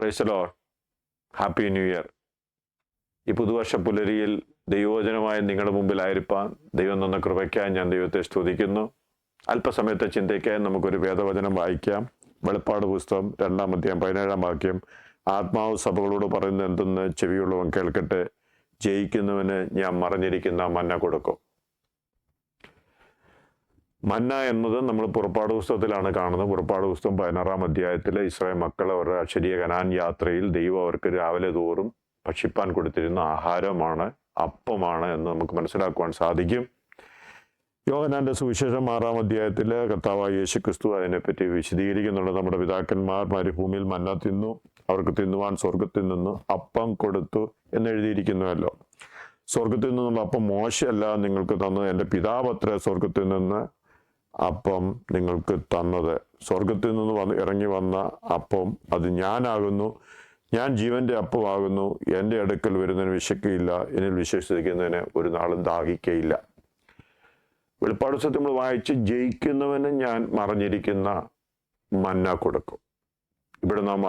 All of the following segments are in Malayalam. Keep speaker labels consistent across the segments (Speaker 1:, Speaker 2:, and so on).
Speaker 1: Praise the Lord. Happy new year. ഈ പുതുവർഷ പുലരിയിൽ ദൈവവചനമായി നിങ്ങളുടെ മുമ്പിലായിരിക്കാൻ ദൈവം തന്ന കൃപയ്ക്കായി ഞാൻ ദൈവത്തെ സ്തുതിക്കുന്നു. അല്പസമയത്തെ ചിന്തയ്ക്കായി നമുക്കൊരു വേദവചനം വായിക്കാം. വെളിപ്പാട് പുസ്തകം 2-ാം അധ്യായം 17-ാം വാക്യം. ആത്മാവ് സഭകളോട് പറയുന്നത് എന്തെന്ന് ചെവിയുള്ളവൻ കേൾക്കട്ടെ. ജയിക്കുന്നവന് ഞാൻ മറഞ്ഞിരിക്കുന്ന മന്ന കൊടുക്കും. മന്ന എന്നത് നമ്മൾ പുറപ്പാട് പുസ്തകത്തിലാണ് കാണുന്നത്. പുറപ്പാട് പുസ്തകം 16-ാം അധ്യായത്തിൽ ഇസ്രായേൽ മക്കൾ അവരുടെ അക്ഷരീയ കനാൻ യാത്രയിൽ ദൈവം അവർക്ക് രാവിലെ തോറും ഭക്ഷിപ്പാൻ കൊടുത്തിരുന്ന ആഹാരമാണ്, അപ്പമാണ് എന്ന് നമുക്ക് മനസ്സിലാക്കുവാൻ സാധിക്കും. യോഹന്നാന്റെ സുവിശേഷം 6-ാം അധ്യായത്തിൽ കർത്താവായ യേശു ക്രിസ്തു അതിനെപ്പറ്റി വിശദീകരിക്കുന്നുണ്ട്. നമ്മുടെ പിതാക്കന്മാർ മരുഭൂമിയിൽ മന്ന തിന്നു, അവർക്ക് തിന്നുവാൻ സ്വർഗത്തിൽ നിന്ന് അപ്പം കൊടുത്തു എന്നെഴുതിയിരിക്കുന്നുവല്ലോ. സ്വർഗത്തിൽ നിന്നുള്ള അപ്പം മോശയല്ല നിങ്ങൾക്ക് തന്നത്, എൻ്റെ പിതാവത്രേ സ്വർഗത്തിൽ നിന്ന് അപ്പം നിങ്ങൾക്ക് തന്നത്. സ്വർഗത്തിൽ നിന്ന് ഇറങ്ങി വന്ന അപ്പം അത് ഞാനാകുന്നു. ഞാൻ ജീവന്റെ അപ്പമാകുന്നു. എൻ്റെ അടുക്കൽ വരുന്നതിന് വിശക്കയില്ല, എന്നിൽ വിശ്വസിക്കുന്നതിന് ഒരു നാളും ദാഹിക്കയില്ല. വെളിപ്പാട് പുസ്തകത്തിൽ നമ്മൾ വായിച്ച് ജയിക്കുന്നവന് ഞാൻ മറഞ്ഞിരിക്കുന്ന മന്ന കൊടുക്കും. ഇവിടെ നാം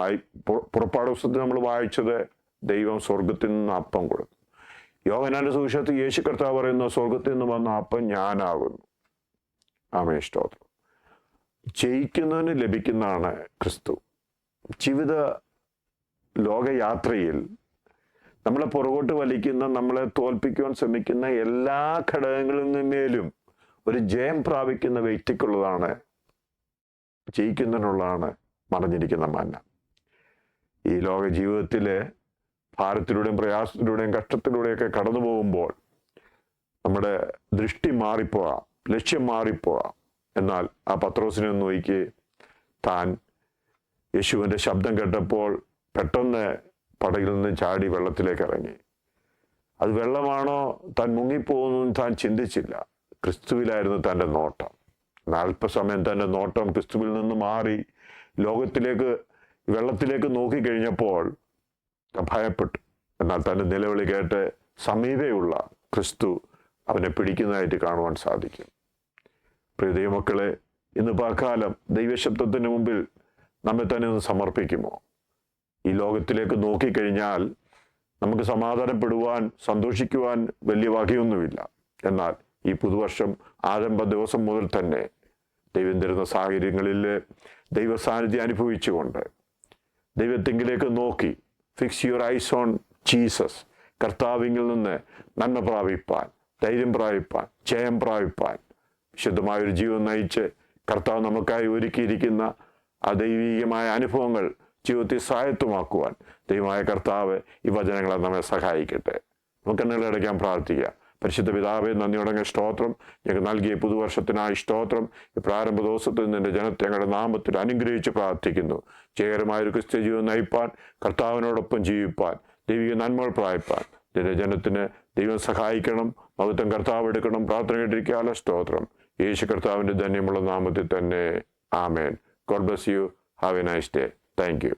Speaker 1: പുറപ്പാട് പുസ്തകത്തിൽ നമ്മൾ വായിച്ചത് ദൈവം സ്വർഗത്തിൽ നിന്ന് അപ്പം കൊടുക്കും. യോഹന്നാന്റെ സുവിശേഷത്തിൽ യേശു കർത്താവ് പറയുന്ന സ്വർഗത്തിൽ നിന്ന് വന്ന അപ്പം ഞാനാകുന്നു. ആമേൻ, സ്തോത്രം. ജയിക്കുന്നതിന് ലഭിക്കുന്നതാണ് ക്രിസ്തു. ജീവിത ലോകയാത്രയിൽ നമ്മളെ പുറകോട്ട് വലിക്കുന്ന, നമ്മളെ തോൽപ്പിക്കുവാൻ ശ്രമിക്കുന്ന എല്ലാ ഘടകങ്ങളിൽ നിന്നേലും ഒരു ജയം പ്രാപിക്കുന്ന വ്യക്തിക്കുള്ളതാണ്, ജയിക്കുന്നതിനുള്ളതാണ് മറഞ്ഞിരിക്കുന്ന മന്ന. ഈ ലോക ജീവിതത്തിലെ ഭാരത്തിലൂടെയും പ്രയാസത്തിലൂടെയും കഷ്ടത്തിലൂടെയൊക്കെ കടന്നു പോകുമ്പോൾ നമ്മുടെ ദൃഷ്ടി മാറിപ്പോവാം, ലക്ഷ്യം മാറിപ്പോവാം. എന്നാൽ ആ പത്രോസിനെ നോക്കി, താൻ യേശുവിൻ്റെ ശബ്ദം കേട്ടപ്പോൾ പെട്ടെന്ന് പടകിൽ നിന്ന് ചാടി വെള്ളത്തിലേക്ക് ഇറങ്ങി. അത് വെള്ളമാണോ, താൻ മുങ്ങിപ്പോകുന്നു താൻ ചിന്തിച്ചില്ല. ക്രിസ്തുവിലായിരുന്നു തൻ്റെ നോട്ടം. അല്പസമയം തൻ്റെ നോട്ടം ക്രിസ്തുവിൽ നിന്ന് മാറി ലോകത്തിലേക്ക്, വെള്ളത്തിലേക്ക് നോക്കിക്കഴിഞ്ഞപ്പോൾ ഭയപ്പെട്ടു. എന്നാൽ തൻ്റെ നിലവിളി കേട്ട് സമീപയുള്ള ക്രിസ്തു അവനെ പിടിക്കുന്നതായിട്ട് കാണുവാൻ സാധിക്കും. പ്രിയ ദൈവമക്കളെ, ഇന്ന് പകൽക്കാലം ദൈവശബ്ദത്തിന് മുമ്പിൽ നമ്മെ തന്നെ ഒന്ന് സമർപ്പിക്കുമോ? ഈ ലോകത്തിലേക്ക് നോക്കിക്കഴിഞ്ഞാൽ നമുക്ക് സമാധാനപ്പെടുവാൻ, സന്തോഷിക്കുവാൻ വലിയ വകയൊന്നുമില്ല. എന്നാൽ ഈ പുതുവർഷം ആരംഭ ദിവസം മുതൽ തന്നെ ദൈവം തരുന്ന സാഹചര്യങ്ങളിൽ ദൈവ സാന്നിധ്യം അനുഭവിച്ചുകൊണ്ട് ദൈവത്തെങ്കിലേക്ക് നോക്കി, fix your eyes on Jesus, കർത്താവിങ്കിൽ നിന്ന് നന്മ പ്രാപിപ്പാൻ, ധൈര്യം പ്രാപിപ്പാൻ, ജയം പ്രാപിപ്പാൻ, വിശുദ്ധമായൊരു ജീവൻ നയിച്ച് കർത്താവ് നമുക്കായി ഒരുക്കിയിരിക്കുന്ന ആ ദൈവീകമായ അനുഭവങ്ങൾ ജീവിതത്തിൽ സ്വായത്തമാക്കുവാൻ ദൈവമായ കർത്താവ് ഈ വചനങ്ങളെ നമ്മെ സഹായിക്കട്ടെ. നമുക്ക് എണ്ണകളടയ്ക്കാൻ പ്രാർത്ഥിക്കാം. പരിശുദ്ധ പിതാവേ, നന്ദിയോടെ സ്തോത്രം. ഞങ്ങൾക്ക് നൽകിയ പുതുവർഷത്തിനായി സ്തോത്രം. ഈ പ്രാരംഭ ദിവസത്തിൽ നിന്റെ ജനത്തെ ഞങ്ങളുടെ നാമത്തിൽ അനുഗ്രഹിച്ച് പ്രാർത്ഥിക്കുന്നു. ജയകരമായൊരു ക്രിസ്ത്യ ജീവിതം നയിപ്പാൻ, കർത്താവിനോടൊപ്പം ജീവിപ്പാൻ, ദൈവിക നന്മകൾ പ്രാപിപ്പാൻ നിന്റെ ജനത്തിന് ദൈവം സഹായിക്കണം. മഹത്വം കർത്താവ് എടുക്കണം. പ്രാർത്ഥന കേട്ടിരിക്കാനുള്ള സ്തോത്രം യേശു കർത്താവിൻ്റെ ധന്യമുള്ള നാമത്തിൽ തന്നെ. Amen. God bless you. Have a nice day. Thank U.